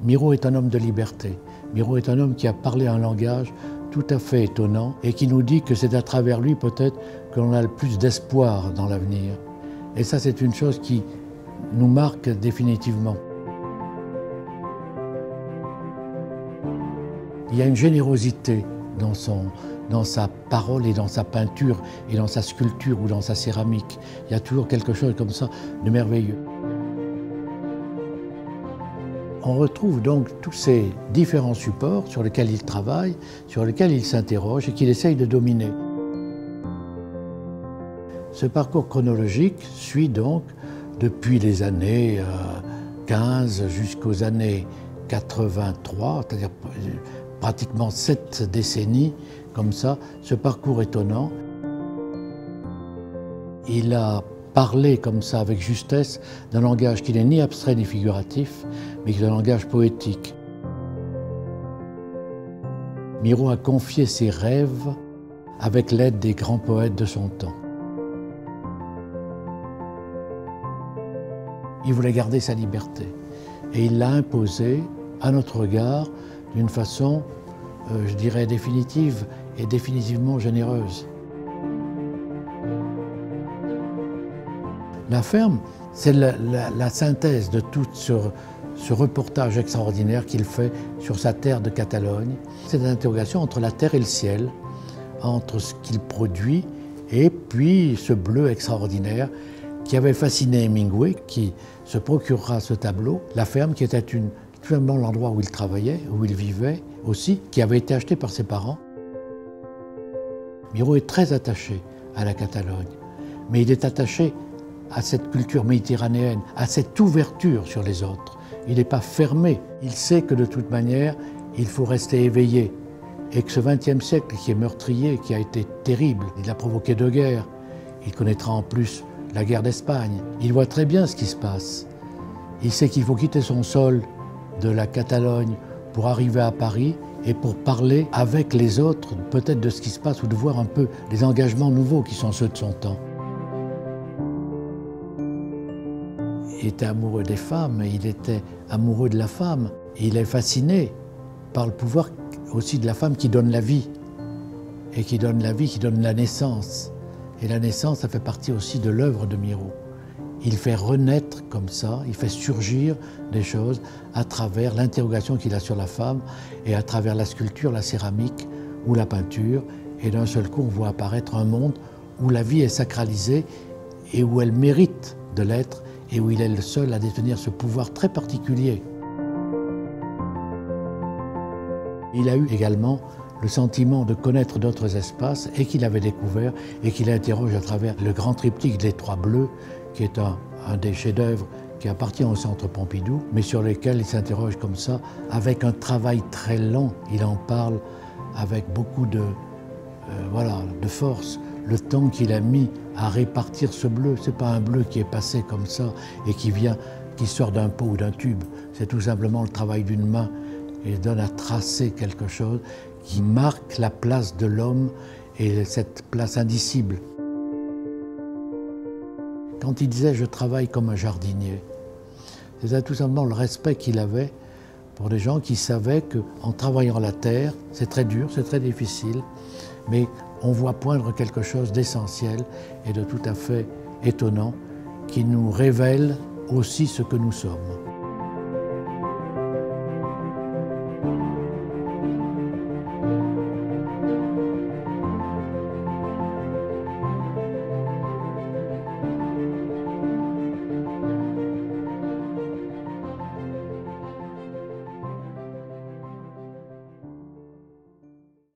Miro est un homme de liberté. Miro est un homme qui a parlé un langage tout à fait étonnant et qui nous dit que c'est à travers lui peut-être que l'on a le plus d'espoir dans l'avenir. Et ça, c'est une chose qui nous marque définitivement. Il y a une générosité dans sa parole et dans sa peinture et dans sa sculpture ou dans sa céramique. Il y a toujours quelque chose comme ça de merveilleux. On retrouve donc tous ces différents supports sur lesquels il travaille, sur lesquels il s'interroge et qu'il essaye de dominer. Ce parcours chronologique suit donc depuis les années 15 jusqu'aux années 83, c'est-à-dire pratiquement 7 décennies, comme ça, ce parcours étonnant. Il a parlé comme ça avec justesse d'un langage qui n'est ni abstrait ni figuratif, mais qui est un langage poétique. Miro a confié ses rêves avec l'aide des grands poètes de son temps. Il voulait garder sa liberté et il l'a imposée à notre regard d'une façon, je dirais, définitive et définitivement généreuse. La ferme, c'est la synthèse de tout ce reportage extraordinaire qu'il fait sur sa terre de Catalogne. C'est une interrogation entre la terre et le ciel, entre ce qu'il produit et puis ce bleu extraordinaire qui avait fasciné Hemingway, qui se procurera ce tableau. La ferme, qui était tout simplement l'endroit où il travaillait, où il vivait aussi, qui avait été acheté par ses parents. Miro est très attaché à la Catalogne, mais il est attaché à cette culture méditerranéenne, à cette ouverture sur les autres. Il n'est pas fermé. Il sait que de toute manière, il faut rester éveillé. Et que ce XXe siècle qui est meurtrier, qui a été terrible, il a provoqué 2 guerres. Il connaîtra en plus la guerre d'Espagne. Il voit très bien ce qui se passe. Il sait qu'il faut quitter son sol de la Catalogne pour arriver à Paris et pour parler avec les autres, peut-être de ce qui se passe ou de voir un peu les engagements nouveaux qui sont ceux de son temps. Il était amoureux des femmes, il était amoureux de la femme. Et il est fasciné par le pouvoir aussi de la femme qui donne la vie. Et qui donne la vie, qui donne la naissance. Et la naissance, ça fait partie aussi de l'œuvre de Miro. Il fait renaître comme ça, il fait surgir des choses à travers l'interrogation qu'il a sur la femme et à travers la sculpture, la céramique ou la peinture. Et d'un seul coup, on voit apparaître un monde où la vie est sacralisée et où elle mérite de l'être et où il est le seul à détenir ce pouvoir très particulier. Il a eu également le sentiment de connaître d'autres espaces et qu'il avait découvert et qu'il interroge à travers le grand triptyque des 3 bleus, qui est un des chefs-d'œuvre qui appartient au Centre Pompidou, mais sur lesquels il s'interroge comme ça, avec un travail très lent. Il en parle avec beaucoup de force. Le temps qu'il a mis à répartir ce bleu, ce n'est pas un bleu qui est passé comme ça et qui sort d'un pot ou d'un tube. C'est tout simplement le travail d'une main et donne à tracer quelque chose qui marque la place de l'homme et cette place indicible. Quand il disait « je travaille comme un jardinier », c'était tout simplement le respect qu'il avait pour des gens qui savaient qu'en travaillant la terre, c'est très dur, c'est très difficile, mais on voit poindre quelque chose d'essentiel et de tout à fait étonnant qui nous révèle aussi ce que nous sommes.